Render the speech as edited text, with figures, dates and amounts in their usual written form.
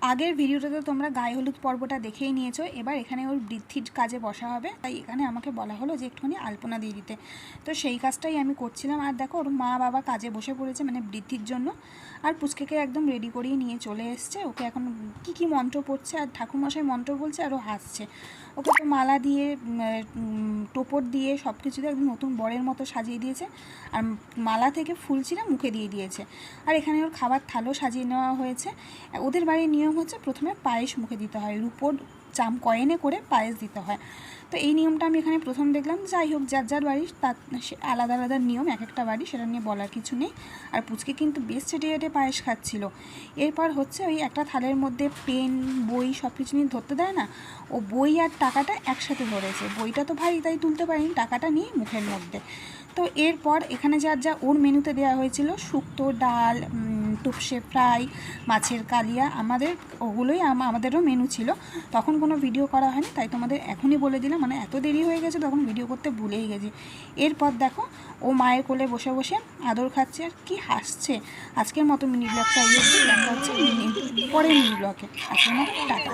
আগের ভিডিওটাতে তোমরা গায়ে হলুদ পর্বটা দেখেই নিয়েছো। এবার এখানে ওর বৃদ্ধির কাজে বসা হবে, তাই এখানে আমাকে বলা হলো যে একটুখানি আলপনা দিয়ে দিতে। তো সেই কাজটাই আমি করছিলাম। আর দেখো ওর মা বাবা কাজে বসে পড়েছে, মানে বৃদ্ধির জন্য। আর পুচকেকে একদম রেডি করিয়ে নিয়ে চলে এসছে। ওকে এখন কী মন্ত্র পড়ছে, আর ঠাকুরমশাই মন্ত্র বলছে, আর ও হাসছে। ওকে তো মালা দিয়ে টোপর দিয়ে সব কিছুতে একদম নতুন বরের মতো সাজিয়ে দিয়েছে। আর মালা থেকে ফুল ছিঁড়ে মুখে দিয়ে দিয়েছে। আর এখানে ওর খাবার থালও সাজিয়ে নেওয়া হয়েছে। ওদের বাড়ির নিয়ম হচ্ছে প্রথমে পায়েস মুখে দিতে হয়, রুপোর কয়েনে করে পায়েস দিতে হয়। তো এই নিয়মটা আমি এখানে প্রথম দেখলাম। যাই হোক, যার যার বাড়ি তার আলাদা আলাদা নিয়ম, এক একটা বাড়ি, সেটা নিয়ে বলার কিছু নেই। আর পুচকে কিন্তু বেশ চেটে চেটে পায়েস খাচ্ছিল। এরপর হচ্ছে ওই একটা থালের মধ্যে পেন, বই সব কিছু নিয়ে ধরতে দেয় না, ও বই আর টাকাটা একসাথে ধরেছে। বইটা তো ভারী, তাই তুলতে পারিনি, টাকাটা নিয়ে মুখের মধ্যে। তো এরপর এখানে যা ওর মেনুতে দেওয়া হয়েছিল, শুক্তো, ডাল, টুপসে ফ্রাই, মাছের কালিয়া, ওগুলোই আমাদেরও মেনু ছিল। তখন কোনো ভিডিও করা হয়নি, তাই তোমাদের এখনই বলে দিলাম, মানে এত দেরি হয়ে গেছে তখন ভিডিও করতে ভুলেই গেছি। এরপর দেখো ও মায়ের কোলে বসে বসে আদর খাচ্ছে আর কি হাসছে। আজকের মতো মিনি ব্লগটা দেখা হচ্ছে পরের মিনি ব্লগে। আজকের মতো টাটা।